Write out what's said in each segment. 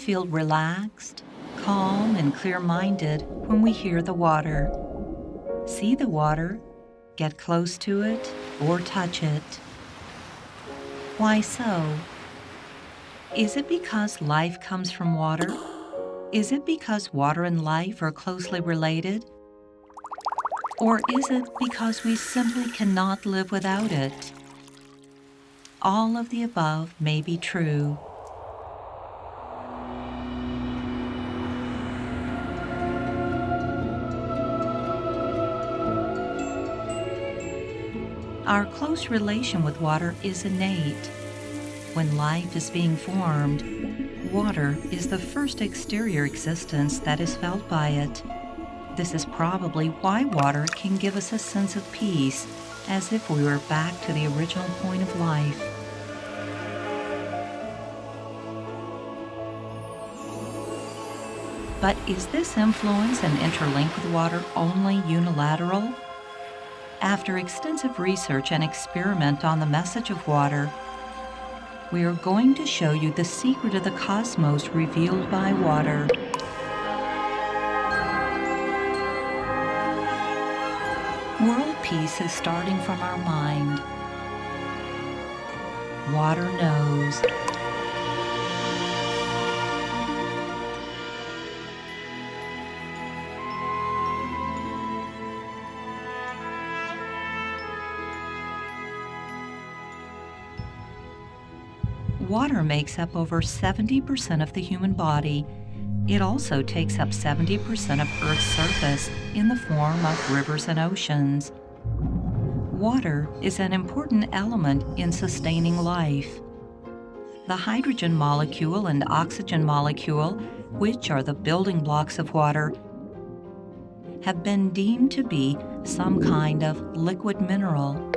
feel relaxed, calm, and clear-minded when we hear the water, see the water, get close to it, or touch it. Why so? Is it because life comes from water? Is it because water and life are closely related? Or is it because we simply cannot live without it? All of the above may be true. Our close relation with water is innate. When life is being formed, water is the first exterior existence that is felt by it. This is probably why water can give us a sense of peace, as if we were back to the original point of life. But is this influence and interlink with water only unilateral? After extensive research and experiment on the message of water, we are going to show you the secret of the cosmos revealed by water. World peace is starting from our mind. Water knows. Water makes up over 70% of the human body. It also takes up 70% of Earth's surface in the form of rivers and oceans. Water is an important element in sustaining life. The hydrogen molecule and oxygen molecule, which are the building blocks of water, have been deemed to be some kind of liquid mineral.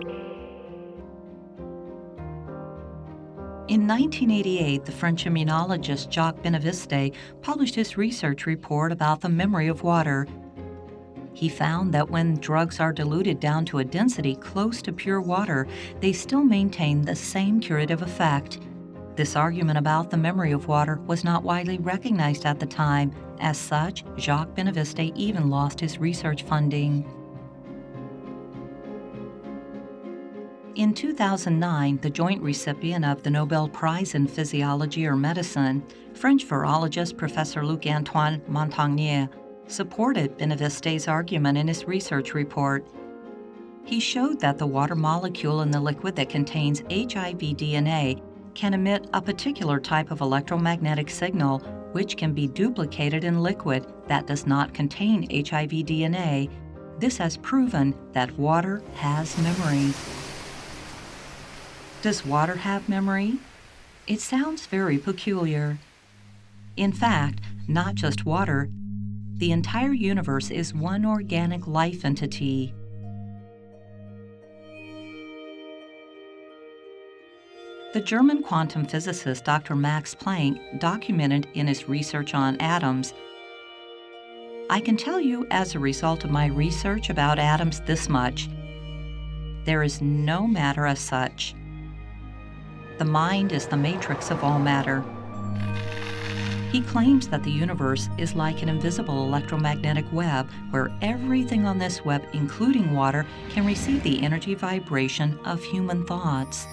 In 1988, the French immunologist Jacques Benveniste published his research report about the memory of water. He found that when drugs are diluted down to a density close to pure water, they still maintain the same curative effect. This argument about the memory of water was not widely recognized at the time. As such, Jacques Benveniste even lost his research funding. In 2009, the joint recipient of the Nobel Prize in Physiology or Medicine, French virologist Professor Luc-Antoine Montagnier, supported Benveneste's argument in his research report. He showed that the water molecule in the liquid that contains HIV DNA can emit a particular type of electromagnetic signal which can be duplicated in liquid that does not contain HIV DNA. This has proven that water has memory. Does water have memory? It sounds very peculiar. In fact, not just water, the entire universe is one organic life entity. The German quantum physicist Dr. Max Planck documented in his research on atoms, "I can tell you as a result of my research about atoms this much. There is no matter as such. The mind is the matrix of all matter." He claims that the universe is like an invisible electromagnetic web where everything on this web, including water, can receive the energy vibration of human thoughts.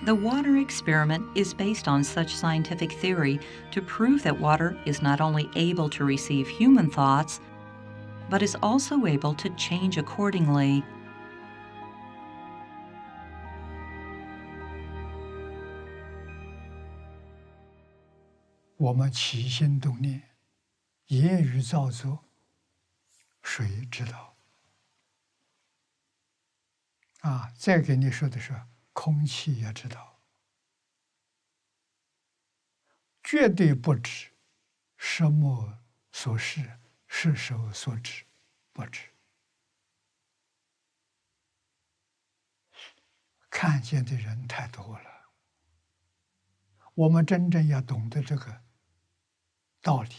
The water experiment is based on such scientific theory to prove that water is not only able to receive human thoughts, but is also able to change accordingly.我们起心动念，言语造作，谁知道？再给你说的是，空气也知道，绝对不知什么所示，是手所指，不知。看见的人太多了，我们真正要懂得这个道理，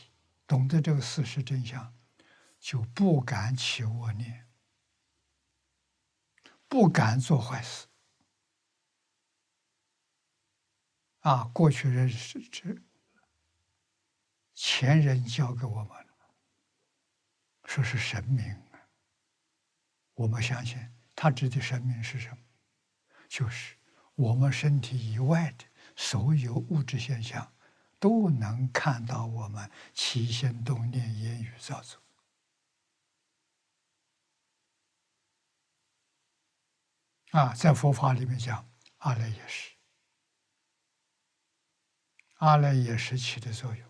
懂得这个事实真相，就不敢起恶念，不敢做坏事。过去人前人教给我们，说是神明。我们相信他指的神明是什么？就是我们身体以外的所有物质现象，都能看到我们起心动念、言语造作。在佛法里面讲，阿赖耶识，阿赖耶识起的作用。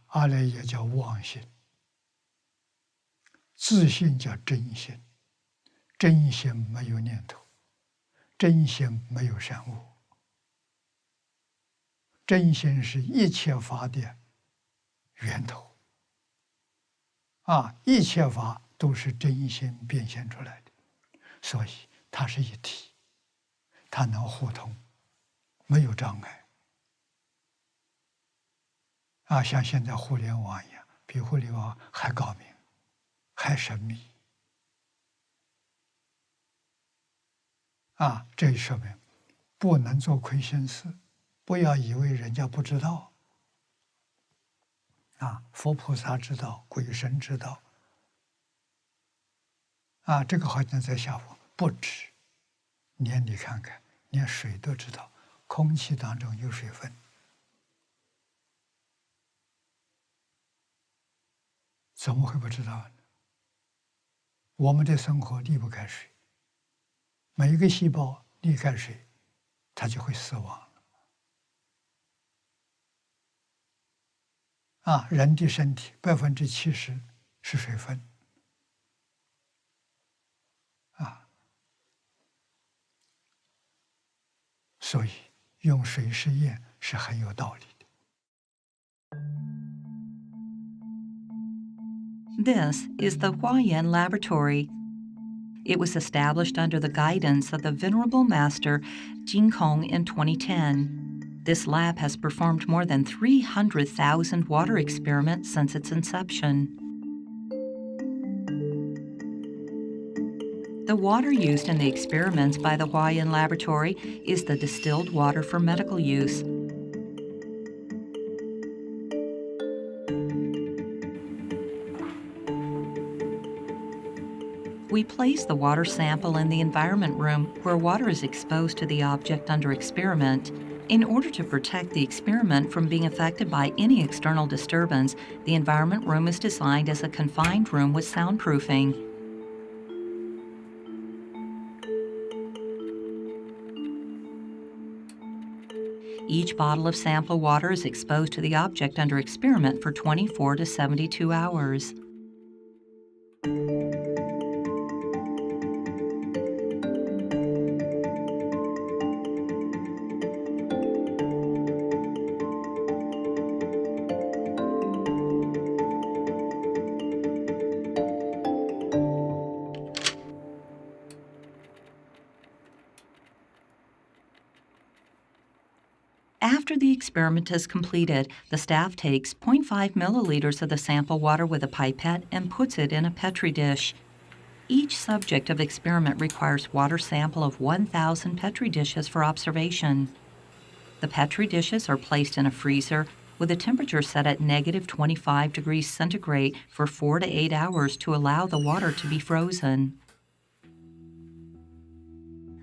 阿赖耶叫妄心，自信叫真心，真心没有念头，真心没有善恶，真心是一切法的源头。一切法都是真心变现出来的，所以它是一体，它能互通，没有障碍。像现在互联网一样，比互联网还高明，还神秘。这一说明不能做亏心事，不要以为人家不知道。佛菩萨知道，鬼神知道。这个好像在下佛不止，连你看看，连水都知道，空气当中有水分。怎么会不知道呢？我们的生活离不开水，每一个细胞离开水，它就会死亡了。人的身体70%是水分。所以用水试验是很有道理的。This is the Huayan Laboratory. It was established under the guidance of the Venerable Master Jing Kong in 2010. This lab has performed more than 300,000 water experiments since its inception. The water used in the experiments by the Huayan Laboratory is the distilled water for medical use. We place the water sample in the environment room where water is exposed to the object under experiment. In order to protect the experiment from being affected by any external disturbance, the environment room is designed as a confined room with soundproofing. Each bottle of sample water is exposed to the object under experiment for 24 to 72 hours. After the experiment is completed, the staff takes 0.5 milliliters of the sample water with a pipette and puts it in a Petri dish. Each subject of experiment requires water sample of 1,000 Petri dishes for observation. The Petri dishes are placed in a freezer with a temperature set at -25 degrees centigrade for 4 to 8 hours to allow the water to be frozen.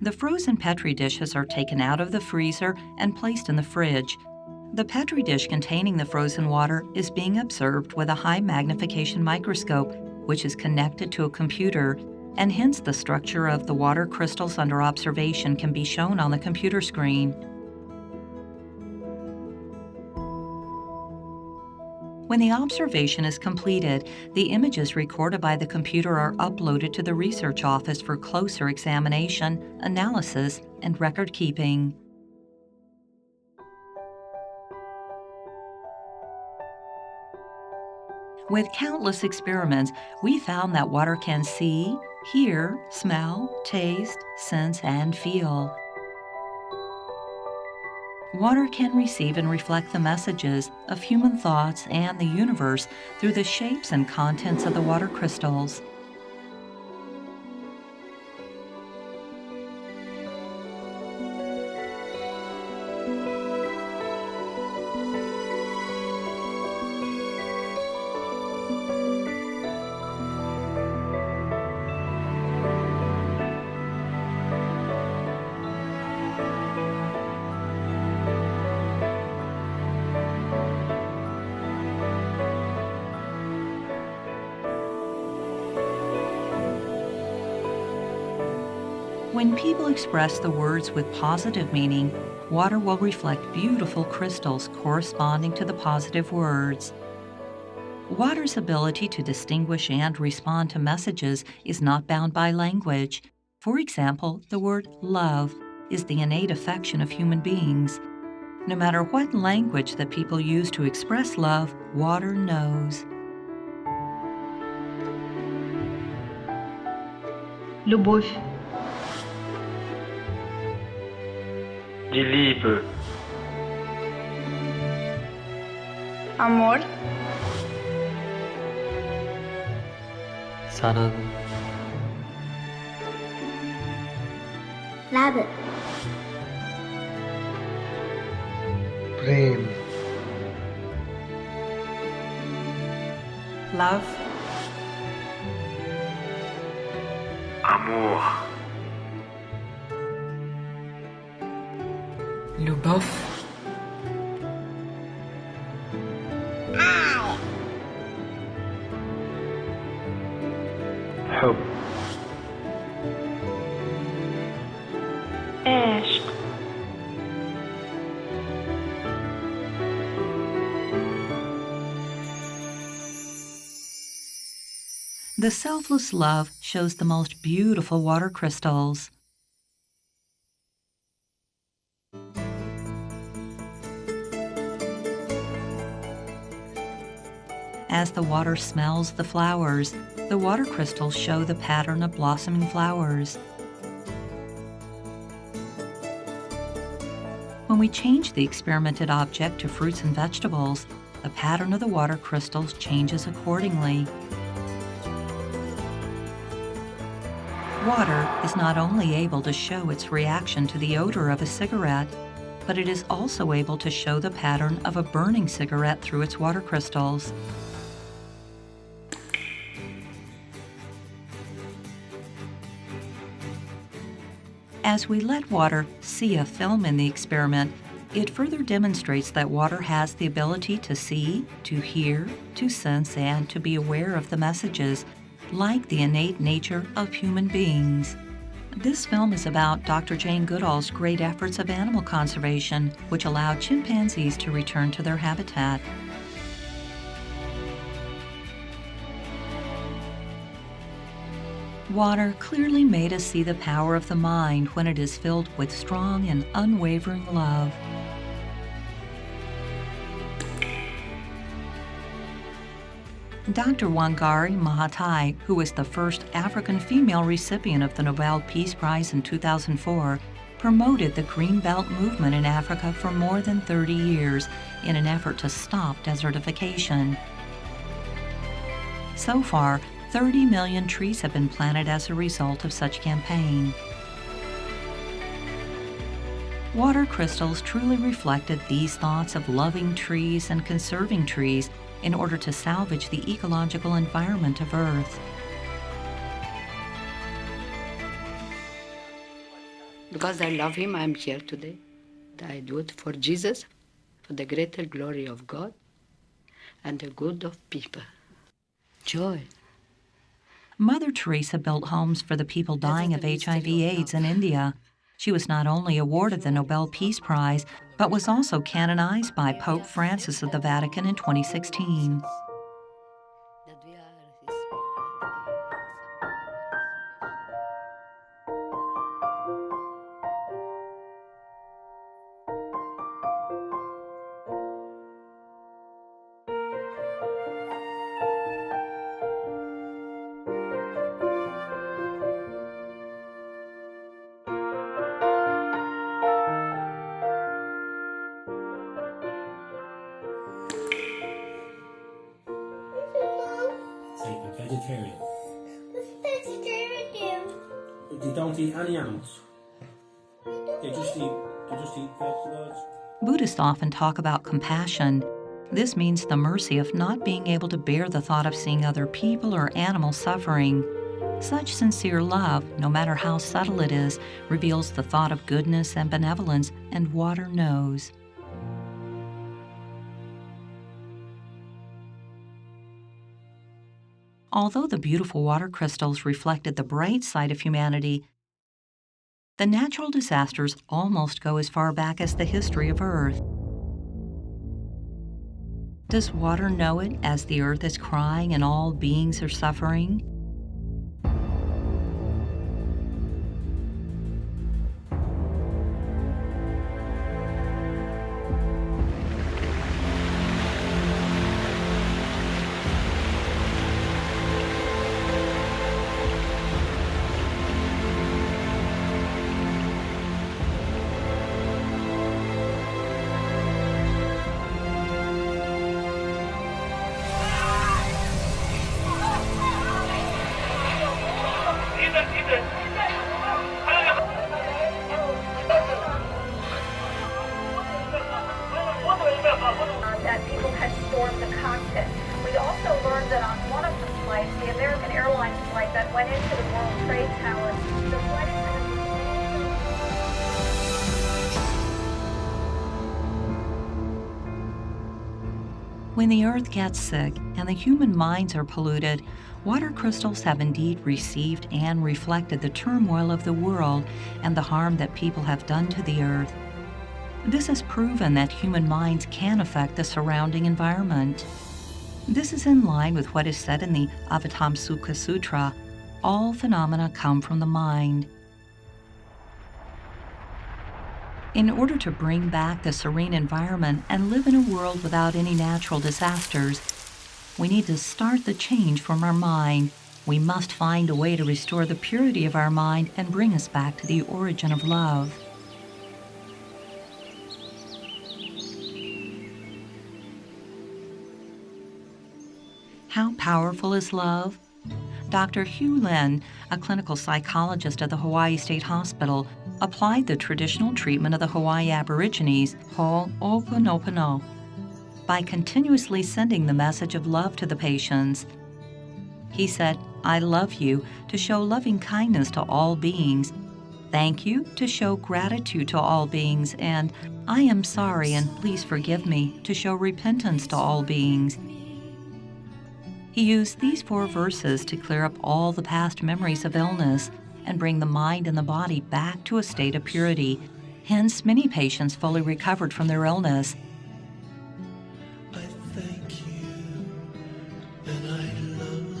The frozen Petri dishes are taken out of the freezer and placed in the fridge. The Petri dish containing the frozen water is being observed with a high magnification microscope, which is connected to a computer, and hence the structure of the water crystals under observation can be shown on the computer screen. When the observation is completed, the images recorded by the computer are uploaded to the research office for closer examination, analysis, and record keeping. With countless experiments, we found that water can see, hear, smell, taste, sense, and feel. Water can receive and reflect the messages of human thoughts and the universe through the shapes and contents of the water crystals. When people express the words with positive meaning, water will reflect beautiful crystals corresponding to the positive words. Water's ability to distinguish and respond to messages is not bound by language. For example, the word love is the innate affection of human beings. No matter what language that people use to express love, water knows. Любовь. Die Liebe. Amor. 사랑, Love. Prem, Love. Amour. Любовь. حب. عشق. The selfless love shows the most beautiful water crystals. As the water smells the flowers, the water crystals show the pattern of blossoming flowers. When we change the experimented object to fruits and vegetables, the pattern of the water crystals changes accordingly. Water is not only able to show its reaction to the odor of a cigarette, but it is also able to show the pattern of a burning cigarette through its water crystals. As we let water see a film in the experiment, it further demonstrates that water has the ability to see, to hear, to sense, and to be aware of the messages, like the innate nature of human beings. This film is about Dr. Jane Goodall's great efforts of animal conservation, which allowed chimpanzees to return to their habitat. Water clearly made us see the power of the mind when it is filled with strong and unwavering love. Dr. Wangari Maathai, who was the first African female recipient of the Nobel Peace Prize in 2004, promoted the Green Belt movement in Africa for more than 30 years in an effort to stop desertification. So far, 30 million trees have been planted as a result of such campaign. Water crystals truly reflected these thoughts of loving trees and conserving trees in order to salvage the ecological environment of Earth. Because I love him, I'm here today. I do it for Jesus, for the greater glory of God and the good of people. Joy. Mother Teresa built homes for the people dying of HIV/AIDS in India. She was not only awarded the Nobel Peace Prize, but was also canonized by Pope Francis of the Vatican in 2016. Vegetarian. They don't eat any animals. They just eat vegetables. Buddhists often talk about compassion. This means the mercy of not being able to bear the thought of seeing other people or animals suffering. Such sincere love, no matter how subtle it is, reveals the thought of goodness and benevolence, and water knows. Although the beautiful water crystals reflected the bright side of humanity, The natural disasters almost go as far back as the history of Earth. Does water know it as the Earth is crying and all beings are suffering? That people had stormed the cockpit. We also learned that on one of the flights, the American Airlines flight that went into the World Trade Tower, the flight attendant When the Earth gets sick and the human minds are polluted, water crystals have indeed received and reflected the turmoil of the world and the harm that people have done to the Earth. This has proven that human minds can affect the surrounding environment. This is in line with what is said in the Avatamsukha Sutra: all phenomena come from the mind. In order to bring back the serene environment and live in a world without any natural disasters, we need to start the change from our mind. We must find a way to restore the purity of our mind and bring us back to the origin of love. How powerful is love? Dr. Hugh Lin, a clinical psychologist at the Hawaii State Hospital, applied the traditional treatment of the Hawaii Aborigines, Ho'oponopono, by continuously sending the message of love to the patients. He said, "I love you," to show loving kindness to all beings, "Thank you," to show gratitude to all beings, and "I am sorry and please forgive me," to show repentance to all beings. He used these 4 verses to clear up all the past memories of illness and bring the mind and the body back to a state of purity. Hence, many patients fully recovered from their illness. I thank you and I love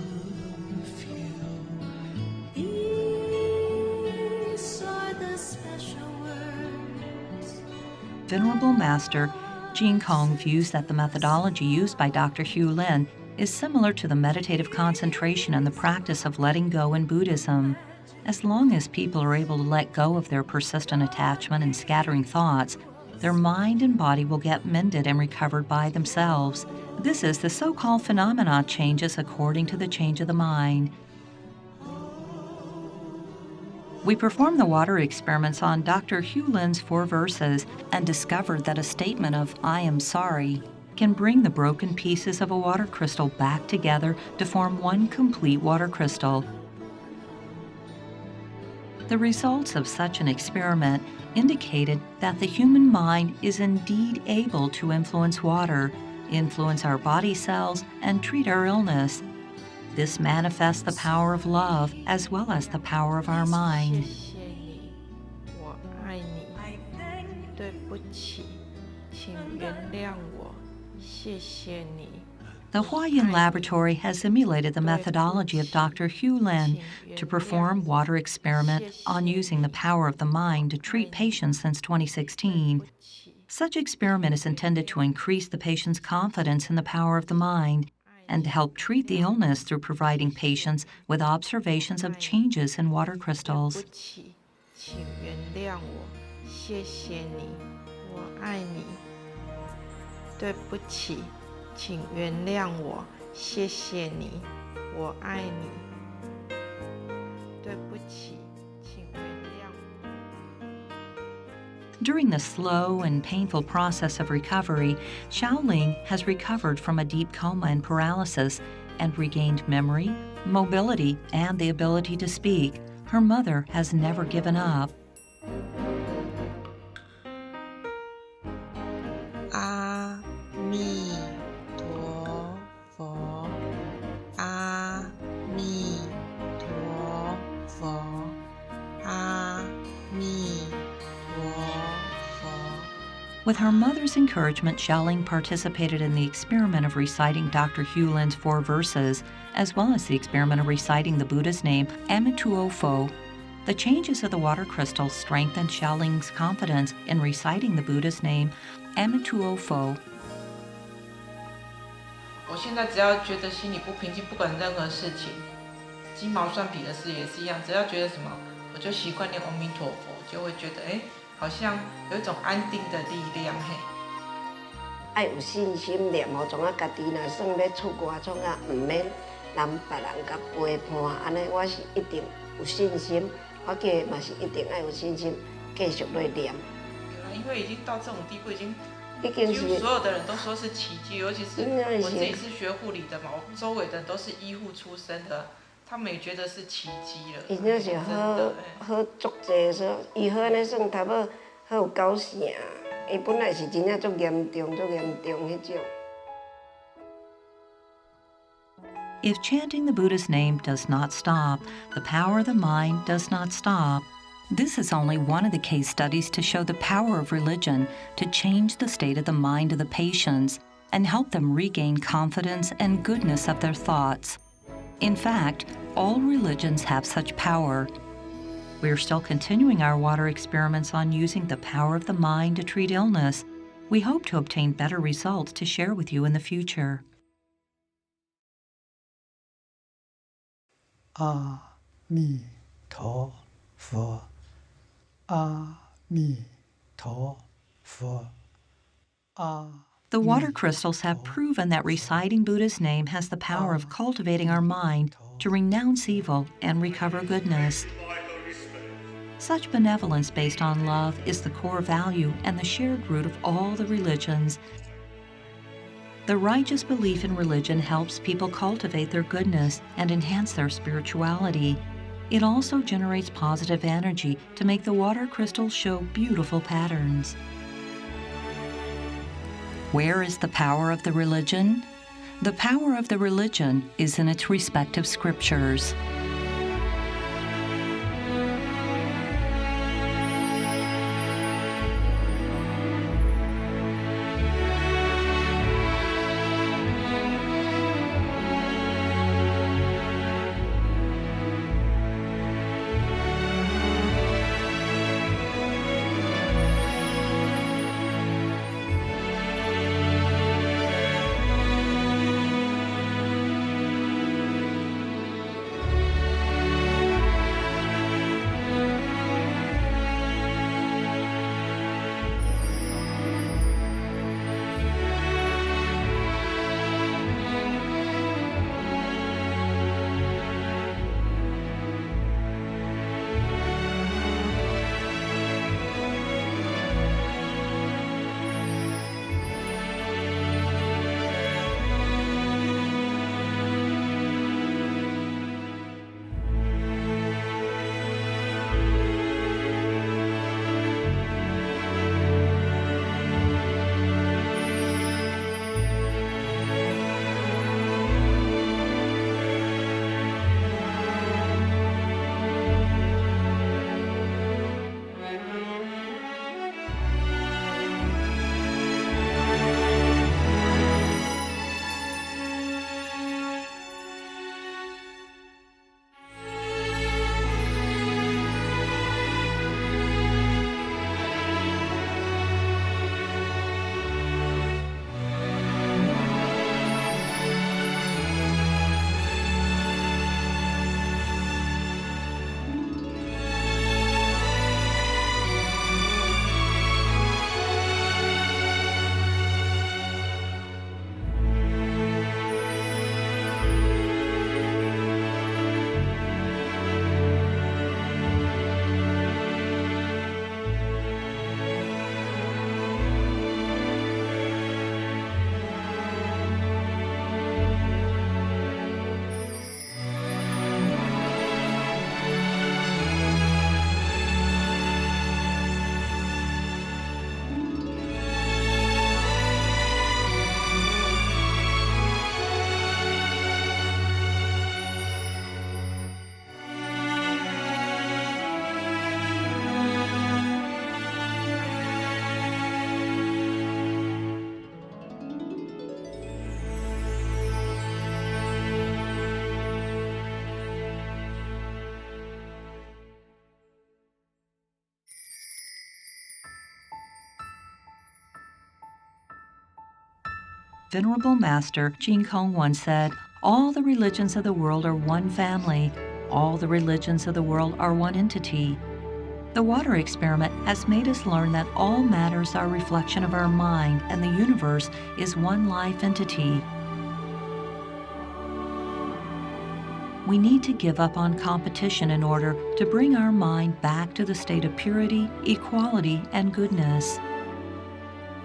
you. These are the special words. Venerable Master Jean Kong views that the methodology used by Dr. Hugh Lin is similar to the meditative concentration and the practice of letting go in Buddhism. As long as people are able to let go of their persistent attachment and scattering thoughts, their mind and body will get mended and recovered by themselves. This is the so-called phenomena changes according to the change of the mind. We performed the water experiments on Dr. Hugh Lin's 4 verses and discovered that a statement of "I am sorry" can bring the broken pieces of a water crystal back together to form one complete water crystal. The results of such an experiment indicated that the human mind is indeed able to influence water, influence our body cells, and treat our illness. This manifests the power of love as well as the power of our mind. 谢谢你，我爱你，对不起，请原谅我，谢谢你。 The Huayan Laboratory has simulated the methodology of Dr. Hugh Lin to perform water experiment on using the power of the mind to treat patients since 2016. Such experiment is intended to increase the patient's confidence in the power of the mind and to help treat the illness through providing patients with observations of changes in water crystals. 对不起，请原谅我，谢谢你，我爱你。对不起。 请原谅我，谢谢你，我爱你。对不起，请原谅我。 During the slow and painful process of recovery, Xiaoling has recovered from a deep coma and paralysis and regained memory, mobility, and the ability to speak. Her mother has never given up. 阿弥陀佛，阿弥陀佛，阿弥 With her mother's encouragement, Xiaoling participated in the experiment of reciting Dr. Hu Lin's 4 verses, as well as the experiment of reciting the Buddha's name, Amituo Fo. The changes of the water crystal strengthened Xiaoling's confidence in reciting the Buddha's name, Amituo Fo. 我现在只要觉得心里不平静，不管任何事情，鸡毛蒜皮的事也是一样，只要觉得什么，我就习惯念阿弥陀佛，就会觉得好像有一种安定的力量嘿。爱有信心念吼，从家己若算要出外创啊，唔免人别人甲陪伴，安尼我是一定有信心，我叫嘛是一定爱有信心，继续来念。因为已经到这种地步，已经几乎所有的人都说是奇迹，尤其是我自己是学护理的嘛，我周围的人都是医护出身的，他们也觉得是奇迹了。伊那是好足济，说伊好安尼算头尾好有够成，伊本来是真正足严重迄种。If chanting the Buddha's name does not stop, the power of the mind does not stop. This is only one of the case studies to show the power of religion to change the state of the mind of the patients and help them regain confidence and goodness of their thoughts. In fact, all religions have such power. We are still continuing our water experiments on using the power of the mind to treat illness. We hope to obtain better results to share with you in the future. 阿弥陀佛，阿弥陀佛，阿。The water crystals have proven that reciting Buddha's name has the power of cultivating our mind to renounce evil and recover goodness. Such benevolence based on love is the core value and the shared root of all the religions. The righteous belief in religion helps people cultivate their goodness and enhance their spirituality. It also generates positive energy to make the water crystals show beautiful patterns. Where is the power of the religion? The power of the religion is in its respective scriptures. Venerable Master Jing Kong once said, "All the religions of the world are one family. All the religions of the world are one entity." The water experiment has made us learn that all matters are a reflection of our mind and the universe is one life entity. We need to give up on competition in order to bring our mind back to the state of purity, equality, and goodness.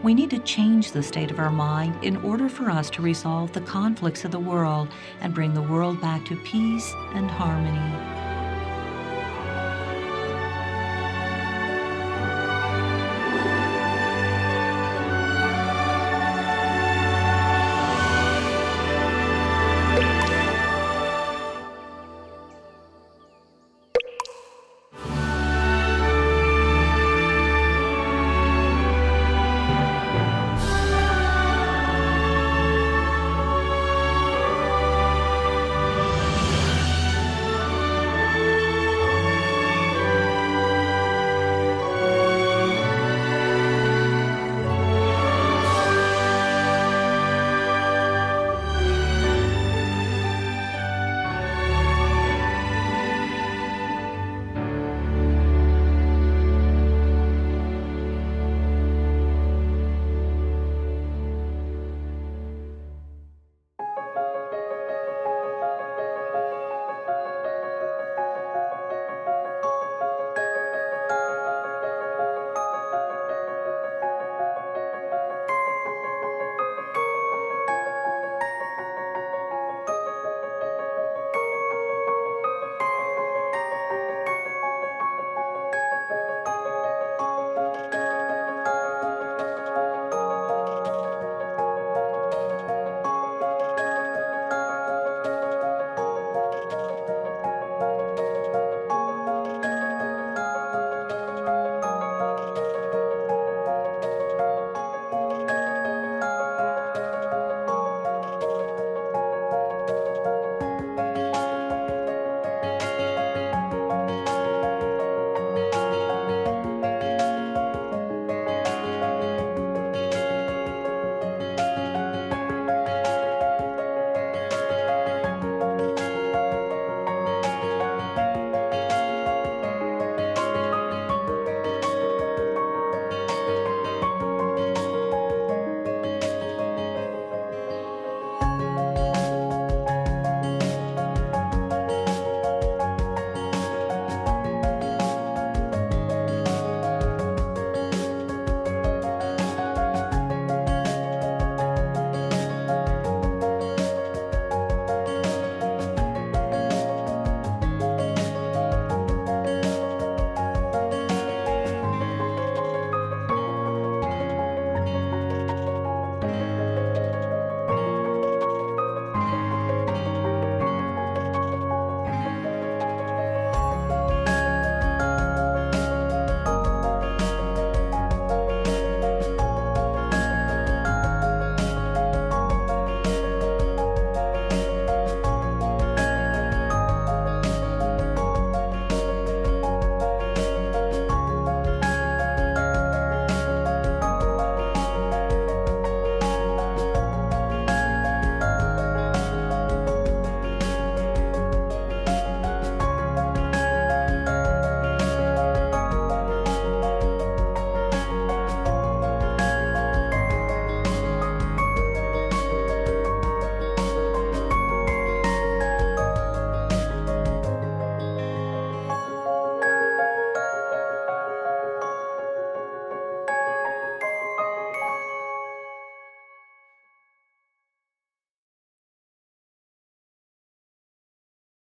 We need to change the state of our mind in order for us to resolve the conflicts of the world and bring the world back to peace and harmony.